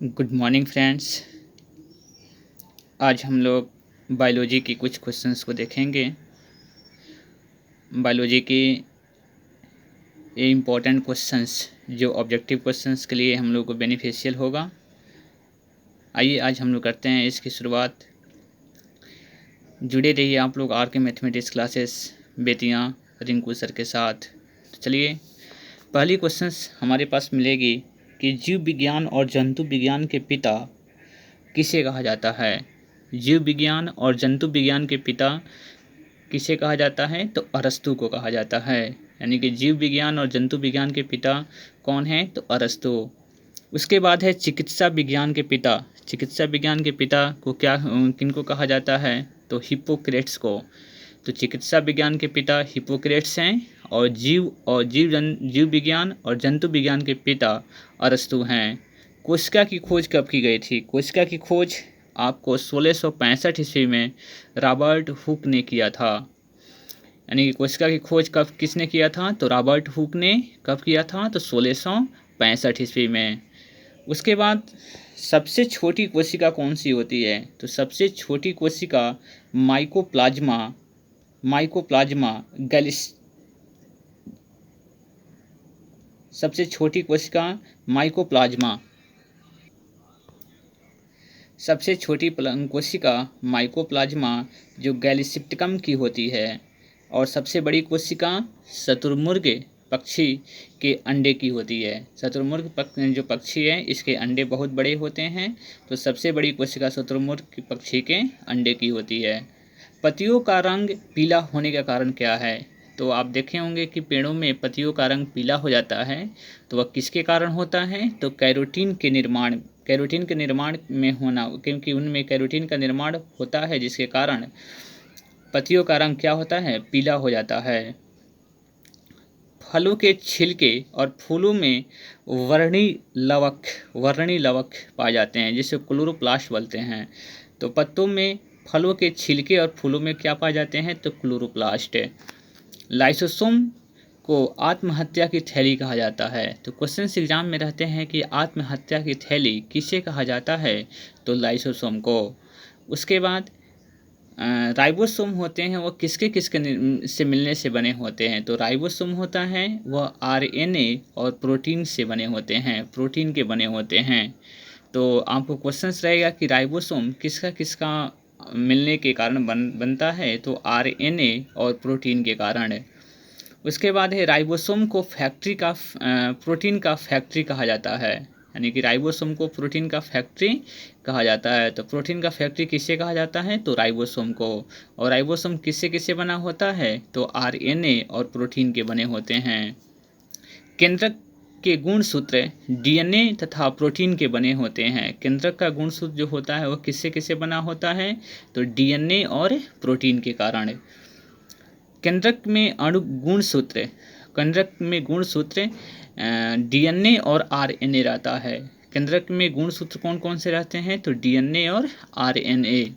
Good morning friends. आज हम लोग बायोलॉजी की कुछ क्वेश्चंस को देखेंगे। बायोलॉजी की ये इम्पोर्टेंट क्वेश्चंस जो ऑब्जेक्टिव क्वेश्चंस के लिए हम लोग को बेनिफिशियल होगा। आइए आज हम लोग करते हैं इसकी शुरुआत। जुड़े रहिए आप लोग आर के मैथमेटिक्स क्लासेस बेतियाँ रिंकू सर के साथ। तो चलिए, पहली क्वेश्चंस हमारे पास मिलेगी कि जीव विज्ञान और जंतु विज्ञान के पिता किसे कहा जाता है। जीव विज्ञान और जंतु विज्ञान के पिता किसे कहा जाता है, तो अरस्तु को कहा जाता है। यानी कि जीव विज्ञान और जंतु विज्ञान के पिता कौन है, तो अरस्तु। उसके बाद है चिकित्सा विज्ञान के पिता। चिकित्सा विज्ञान के पिता को किनको कहा जाता है, तो हिप्पोक्रेट्स को। तो चिकित्सा विज्ञान के पिता हिप्पोक्रेट्स हैं और जीव विज्ञान और जंतु विज्ञान के पिता अरस्तु हैं। कोशिका की खोज कब की गई थी? कोशिका की खोज आपको 1665 ईस्वी में रॉबर्ट हुक ने किया था। यानी कि कोशिका की खोज कब किसने किया था, तो रॉबर्ट हुक ने कब किया था, तो 1665 ईस्वी में। उसके बाद सबसे छोटी कोशिका कौन सी होती है, तो सबसे छोटी कोशिका माइकोप्लाज्मा गैलिस। सबसे छोटी कोशिका माइकोप्लाज्मा। सबसे छोटी कोशिका माइकोप्लाज्मा जो गैलिसिप्टिकम की होती है। और सबसे बड़ी कोशिका शुतुरमुर्ग पक्षी के अंडे की होती है। शुतुरमुर्ग जो पक्षी है इसके अंडे बहुत बड़े होते हैं, तो सबसे बड़ी कोशिका शुतुरमुर्ग पक्षी के अंडे की होती है। पत्तियों का रंग पीला होने का कारण क्या है? तो आप देखे होंगे कि पेड़ों में पत्तियों का रंग पीला हो जाता है, तो वह किसके कारण होता है, तो कैरोटीन के निर्माण में होना, क्योंकि उनमें कैरोटीन का निर्माण होता है जिसके कारण पत्तियों का रंग क्या होता है, पीला हो जाता है। फलों के छिलके और फूलों में वर्णी लवक पाए जाते हैं जिसे क्लोरोप्लास्ट बोलते हैं। तो पत्तों में, फलों के छिलके और फूलों में क्या पाए जाते हैं, तो क्लोरोप्लास्ट। लाइसोसोम को आत्महत्या की थैली कहा जाता है। तो क्वेश्चन एग्जाम में रहते हैं कि आत्महत्या की थैली किसे कहा जाता है, तो लाइसोसोम को। उसके बाद राइबोसोम होते हैं, वो किसके से मिलने से बने होते हैं, तो राइबोसोम होता है वह आरएनए और प्रोटीन से बने होते हैं, प्रोटीन के बने होते हैं। तो आपको क्वेश्चंस रहेगा कि राइबोसोम किसका मिलने के कारण बनता है, तो आरएनए और प्रोटीन के कारण। उसके बाद है राइबोसोम को प्रोटीन का फैक्ट्री कहा जाता है। यानी कि राइबोसोम को प्रोटीन का फैक्ट्री कहा जाता है। तो प्रोटीन का फैक्ट्री किससे कहा जाता है, तो राइबोसोम को। और राइबोसोम किससे बना होता है, तो आरएनए और प्रोटीन के बने होते हैं। केंद्रक के गुणसूत्र डीएनए तथा प्रोटीन के बने होते हैं। केंद्रक का गुणसूत्र जो होता है वह किससे बना होता है, तो डीएनए और प्रोटीन के कारण। केंद्रक में गुणसूत्र डीएनए और आरएनए रहता है। केंद्रक में गुणसूत्र कौन कौन से रहते हैं, तो डीएनए और आरएनए।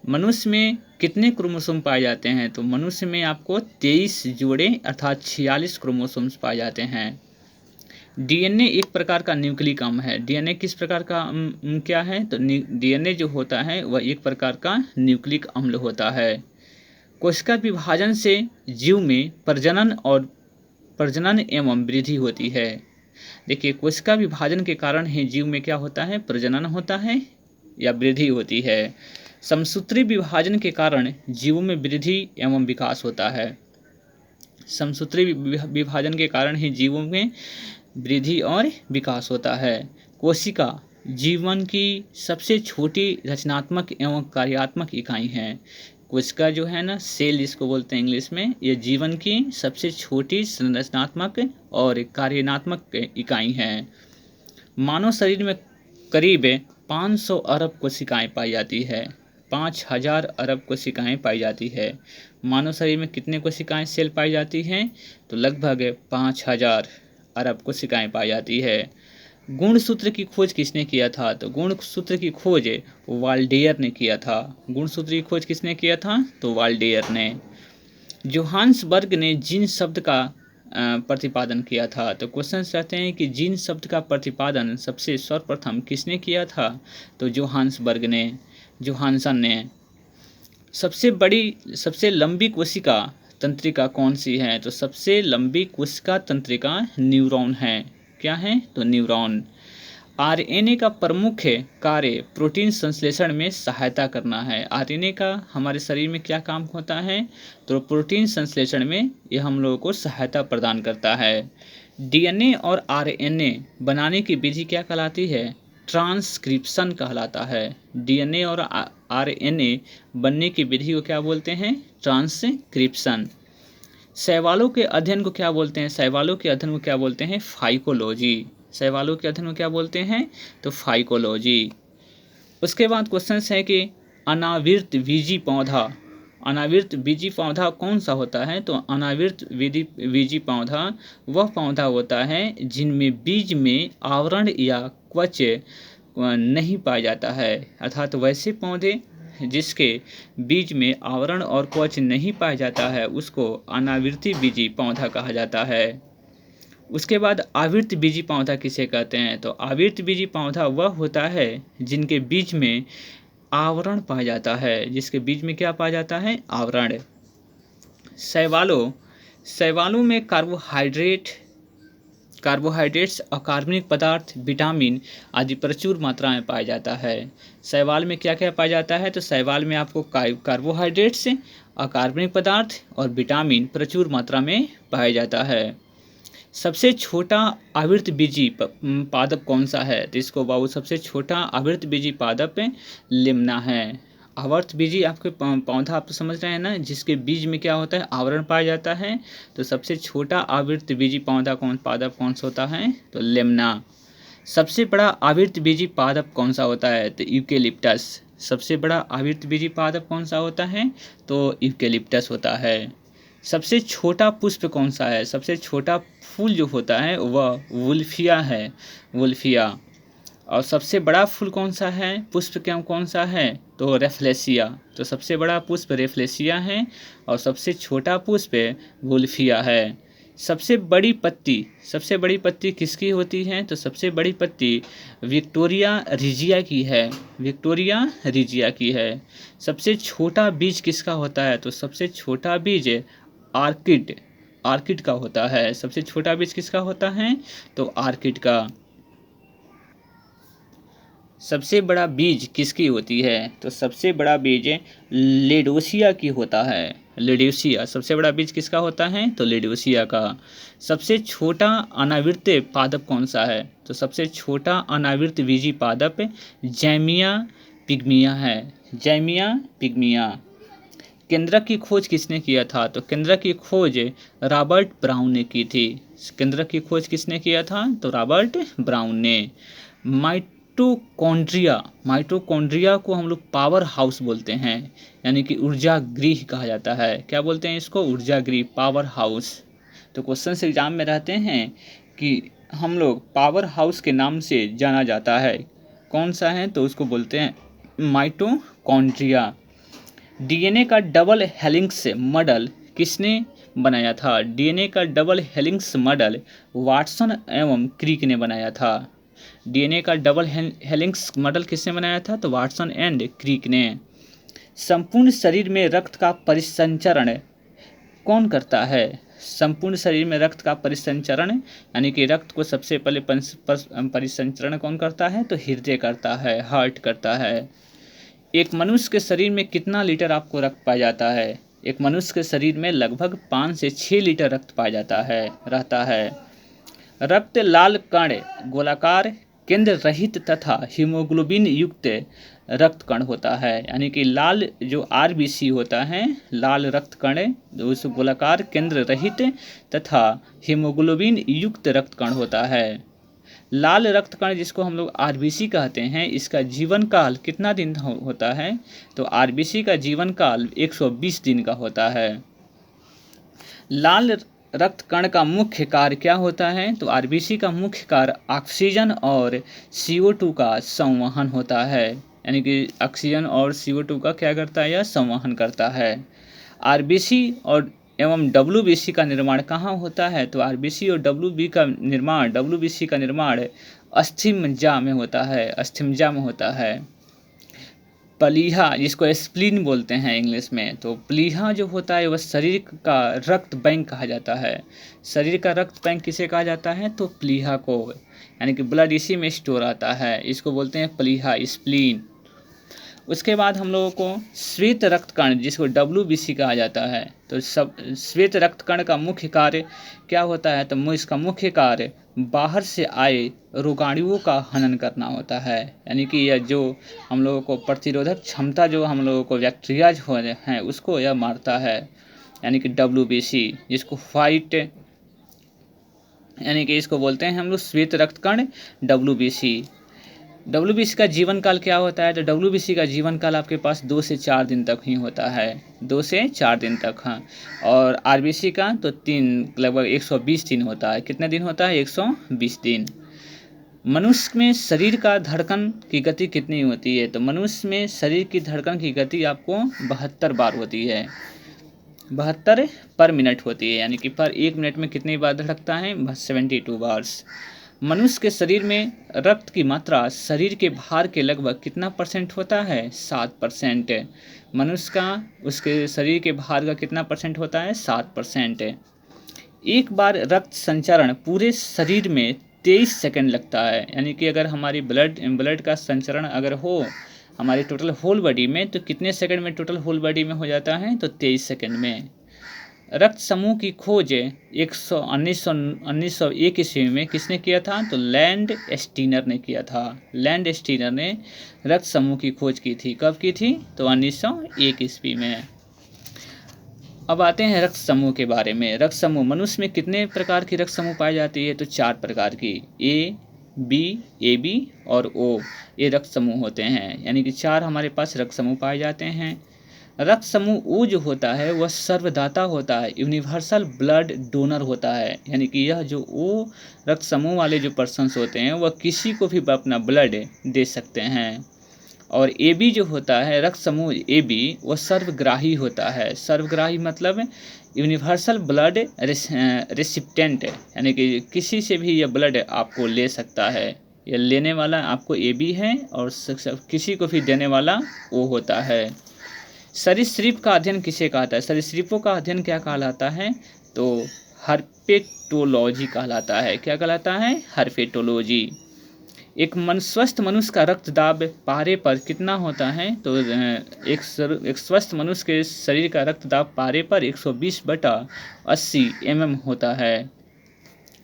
मनुष्य में कितने क्रोमोसोम पाए जाते हैं, तो मनुष्य में आपको 23 जोड़े अर्थात 46 क्रोमोसोम्स पाए जाते हैं। डीएनए एक प्रकार का न्यूक्लिक अम्ल है। डीएनए किस प्रकार का क्या है, तो डीएनए जो होता है वह एक प्रकार का न्यूक्लिक अम्ल होता है। कोशिका विभाजन से जीव में प्रजनन एवं वृद्धि होती है। देखिए, कोशिका विभाजन के कारण ही जीव में क्या होता है, प्रजनन होता है या वृद्धि होती है। समसूत्री विभाजन के कारण जीवों में वृद्धि एवं विकास होता है। समसूत्री विभाजन के कारण ही जीवों में वृद्धि और विकास होता है। कोशिका जीवन की सबसे छोटी रचनात्मक एवं कार्यात्मक इकाई है। कोशिका जो है ना, सेल जिसको बोलते हैं इंग्लिश में, ये जीवन की सबसे छोटी संरचनात्मक और कार्यात्मक इकाई है। मानव शरीर में करीब 500 अरब कोशिकाएं पाई जाती है। 5000 अरब कोशिकाएं पाई जाती है। मानव शरीर में कितने कोशिकाएं सेल पाई जाती हैं, तो लगभग 5000 अरब कोशिकाएं पाई जाती है। गुणसूत्र की खोज किसने किया था, तो गुणसूत्र की खोज वाल्डेयर ने किया था। गुणसूत्र की खोज किसने किया था, तो वाल्डेयर ने। जोहान्सबर्ग ने जीन शब्द का प्रतिपादन किया था? तो क्वेश्चन रहते हैं कि जीन शब्द का प्रतिपादन सबसे सर्वप्रथम किसने किया था? तो जोहानसन ने। सबसे लंबी कोशिका तंत्रिका कौन सी है? तो सबसे लंबी कोशिका तंत्रिका न्यूरॉन है। क्या है? तो न्यूरॉन। आरएनए का प्रमुख कार्य प्रोटीन संश्लेषण में सहायता करना है। आरएनए का हमारे शरीर में क्या काम होता है? तो प्रोटीन संश्लेषण में यह हम लोगों को सहायता प्रदान करता है। डीएनए और आरएनए बनाने की विधि क्या कहलाती है? ट्रांसक्रिप्शन कहलाता है। डीएनए और आरएनए बनने की विधि को क्या बोलते हैं? ट्रांसक्रिप्शन। शैवालों के अध्ययन को क्या बोलते हैं? शैवालों के अध्ययन को क्या बोलते हैं? फाइकोलॉजी। शैवालों के अध्ययन को क्या बोलते हैं? तो फाइकोलॉजी। उसके बाद क्वेश्चन है कि अनावृत बीजी पौधा कौन सा होता है? तो अनावृत बीजी पौधा वह पौधा होता है जिनमें बीज में आवरण या कवच नहीं पाया जाता है। अर्थात वैसे पौधे जिसके बीज में आवरण और कवच नहीं पाया जाता है उसको अनावृति बीजी पौधा कहा जाता है। उसके बाद आवृत बीजी पौधा किसे कहते हैं? तो आवृत बीजी पौधा वह होता है जिनके बीज में आवरण पाया जाता है। जिसके बीज में क्या पाया जाता है? आवरण। शैवालों में कार्बोहाइड्रेट्स, अकार्बनिक पदार्थ, विटामिन आदि प्रचुर मात्रा में पाया जाता है। शैवाल में क्या क्या पाया जाता है? तो शैवाल में आपको कार्बोहाइड्रेट्स, अकार्बनिक पदार्थ और विटामिन प्रचुर मात्रा में पाया जाता है। सबसे छोटा आवृत बीजी पादप कौन सा है? तो इसको बाबू सबसे छोटा आवृत बीजी पादप लिम्ना है। आवर्त बीजी आपके पौधा आप तो समझ रहे हैं ना, जिसके बीज में क्या होता है? आवरण पाया जाता है। तो सबसे छोटा आवृत बीजी पादप कौन सा होता है? तो लिम्ना। सबसे बड़ा आवृत बीजी पादप कौन सा होता है? तो यूकेलिप्टस। सबसे बड़ा आवृत बीजी पादप कौन सा होता है? तो यूकेलिप्टस होता है। सबसे छोटा पुष्प कौन सा है? सबसे छोटा फूल जो होता है वह वुल्फिया है, वुल्फिया। और सबसे बड़ा फूल कौन सा है? पुष्प क्या कौन सा है? तो रेफ्लेसिया। तो सबसे बड़ा पुष्प रेफ्लेसिया है और सबसे छोटा पुष्प वुल्फिया है। सबसे बड़ी पत्ती किसकी होती है? तो सबसे बड़ी पत्ती विक्टोरिया रिजिया की है, विक्टोरिया रिजिया की है। सबसे छोटा बीज किसका होता है? तो सबसे छोटा बीज आर्किड का होता है। सबसे छोटा बीज किसका होता है? तो आर्किड का। सबसे बड़ा बीज किसकी होती है? तो सबसे बड़ा बीज लेडोसिया की होता है, लेडोसिया। सबसे बड़ा बीज किसका होता है? तो लेडोसिया का। सबसे छोटा अनावृत पादप कौन सा है? तो सबसे छोटा अनावृत बीजी पादप जैमिया पिग्मिया है, जैमिया पिग्मिया। केंद्रक की खोज किसने किया था? तो केंद्रक की खोज रॉबर्ट ब्राउन ने की थी। केंद्रक की खोज किसने किया था? तो रॉबर्ट ब्राउन ने। माइटोकॉन्ड्रिया को हम लोग पावर हाउस बोलते हैं, यानी कि ऊर्जा गृह कहा जाता है। क्या बोलते हैं इसको? ऊर्जा गृह, पावर हाउस। तो क्वेश्चन एग्जाम में रहते हैं कि हम लोग पावर हाउस के नाम से जाना जाता है, कौन सा है? तो उसको बोलते हैं माइटोकॉन्ड्रिया। डीएनए का डबल हेलिक्स मॉडल किसने बनाया था? डीएनए का डबल हेलिक्स मॉडल वाटसन एवं क्रिक ने बनाया था। डीएनए का डबल हेलिक्स मॉडल किसने बनाया था? तो वाटसन एंड क्रिक ने। संपूर्ण शरीर में रक्त का परिसंचरण कौन करता है? संपूर्ण शरीर में रक्त का परिसंचरण यानी कि रक्त को सबसे पहले परिसंचरण कौन करता है? तो हृदय करता है, हार्ट करता है। एक मनुष्य के शरीर में कितना लीटर आपको रक्त पाया जाता है? एक मनुष्य के शरीर में लगभग 5 से 6 लीटर रक्त पाया जाता है, रहता है। रक्त लाल कण गोलाकार, केंद्र रहित तथा हीमोग्लोबिन युक्त रक्त कण होता है, यानी कि लाल जो आरबीसी होता है, लाल रक्त कण उस गोलाकार, केंद्र रहित तथा हीमोग्लोबिन युक्त रक्त कण होता है। लाल रक्त कण जिसको हम लोग आरबीसी कहते हैं, इसका जीवन काल कितना दिन होता है? तो आरबीसी का जीवन काल 120 दिन का होता है। लाल रक्त कण का मुख्य कार्य क्या होता है? तो आरबीसी का मुख्य कार्य ऑक्सीजन और CO2 का संवहन होता है, यानी कि ऑक्सीजन और CO2 का क्या करता है? यह संवहन करता है। आरबीसी और एवं WBC का निर्माण कहाँ होता है? तो RBC और WBC का निर्माण अस्थिमज्जा में होता है, अस्थिमज्जा में होता है। प्लीहा, जिसको स्प्लीन बोलते हैं इंग्लिश में, तो प्लीहा जो होता है वह शरीर का रक्त बैंक कहा जाता है। शरीर का रक्त बैंक किसे कहा जाता है? तो प्लीहा को, यानी कि ब्लड इसी में स्टोर आता है, इसको बोलते हैं प्लीहा, स्प्लीन। उसके बाद हम लोगों को श्वेत रक्त कण, जिसको WBC कहा जाता है, तो सब श्वेत रक्त कण का मुख्य कार्य क्या होता है? तो इसका मुख्य कार्य बाहर से आए रोगाणुओं का हनन करना होता है, यानी कि यह जो हम लोगों को प्रतिरोधक क्षमता, जो हम लोगों को बैक्टीरियाज हो हैं उसको यह मारता है, यानी कि WBC, जिसको फाइट, यानी कि इसको बोलते हैं हम लोग श्वेत रक्त कण WBC का जीवन काल क्या होता है? तो WBC का जीवन काल आपके पास 2 से 4 दिन तक ही होता है, 2 से 4 दिन तक। हाँ, और RBC का तो लगभग 120 दिन होता है। कितने दिन होता है? 120 दिन। मनुष्य में शरीर का धड़कन की गति कितनी होती है? तो मनुष्य में शरीर की धड़कन की गति आपको 72 बार होती है, 72 पर मिनट होती है, यानी कि पर 1 मिनट में कितनी बार धड़कता है? 72 बार्स। मनुष्य के शरीर में रक्त की मात्रा शरीर के भार के लगभग कितना % होता है? 7%। मनुष्य का उसके शरीर के भार का कितना % होता है? 7%। एक बार रक्त संचरण पूरे शरीर में 23 सेकंड लगता है, यानी कि अगर हमारी ब्लड का संचरण अगर हो हमारी टोटल होल बॉडी में, तो कितने सेकंड में टोटल होल बॉडी में हो जाता है? तो 23 सेकंड में। रक्त समूह की खोज 1901 ईस्वी में किसने किया था? तो लैंड स्टीनर ने किया था। लैंड स्टीनर ने रक्त समूह की खोज की थी। कब की थी? तो 1901 ईस्वी में। अब आते हैं रक्त समूह के बारे में। रक्त समूह, मनुष्य में कितने प्रकार की रक्त समूह पाई जाती है? तो 4 प्रकार की, A, B, AB और O, ये रक्त समूह होते हैं, यानी कि 4 हमारे पास रक्त समूह पाए जाते हैं। रक्त समूह O जो होता है वह सर्वदाता होता है, यूनिवर्सल ब्लड डोनर होता है, यानी कि यह जो O रक्त समूह वाले जो पर्सन्स होते हैं वह किसी को भी अपना ब्लड दे सकते हैं। और AB जो होता है, रक्त समूह AB, वह सर्वग्राही होता है। सर्वग्राही मतलब यूनिवर्सल ब्लड रेसिपिएंट, यानी कि किसी से भी यह ब्लड आपको ले सकता है। यह लेने वाला आपको AB है और किसी को भी देने वाला O होता है। सरीसृप का अध्ययन किसे कहता है? सरीसृपों का अध्ययन क्या कहलाता है? तो हर्पेटोलॉजी कहलाता है। क्या कहलाता है? हर्पेटोलॉजी। एक स्वस्थ मनुष्य का रक्तदाब पारे पर कितना होता है? तो एक स्वस्थ मनुष्य के शरीर का रक्तदाब पारे पर 120/80 mm होता है।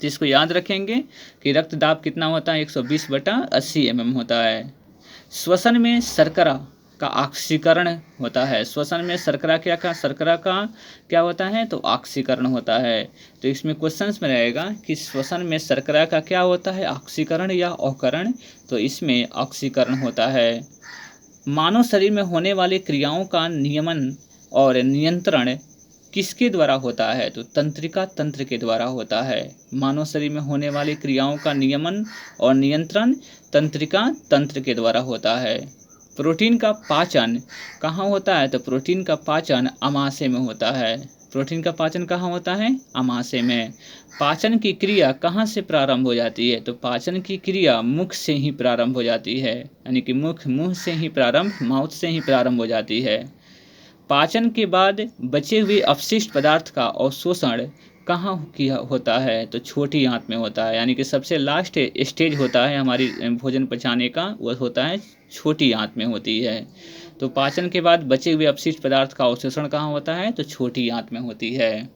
जिसको याद रखेंगे कि रक्तदाब कितना होता है? 120/80 mm होता है। श्वसन में शर्करा का ऑक्सीकरण होता है। श्वसन में शर्करा का क्या होता है? तो ऑक्सीकरण होता है। तो इसमें क्वेश्चंस में रहेगा कि श्वसन में शर्करा का क्या होता है? ऑक्सीकरण या अवकरण? तो इसमें ऑक्सीकरण होता है। मानव शरीर में होने वाली क्रियाओं का नियमन और नियंत्रण किसके द्वारा होता है? तो तंत्रिका तंत्र के द्वारा होता है। मानव शरीर में होने वाली क्रियाओं का नियमन और नियंत्रण तंत्रिका तंत्र के द्वारा होता है। प्रोटीन का पाचन कहाँ होता है? तो प्रोटीन का पाचन आमाशय में होता है। प्रोटीन का पाचन कहाँ होता है? आमाशय में। पाचन की क्रिया कहाँ से प्रारंभ हो जाती है? तो पाचन की क्रिया मुख से ही प्रारंभ हो जाती है, यानी कि मुंह से ही माउथ से ही प्रारंभ हो जाती है। पाचन के बाद बचे हुए अपशिष्ट पदार्थ का अवशोषण कहाँ होता है? तो छोटी आंत में होता है, यानी कि सबसे लास्ट स्टेज होता है हमारी भोजन पचाने का, वह होता है छोटी आंत में होती है। तो पाचन के बाद बचे हुए अपशिष्ट पदार्थ का अवशोषण कहाँ होता है? तो छोटी आंत में होती है।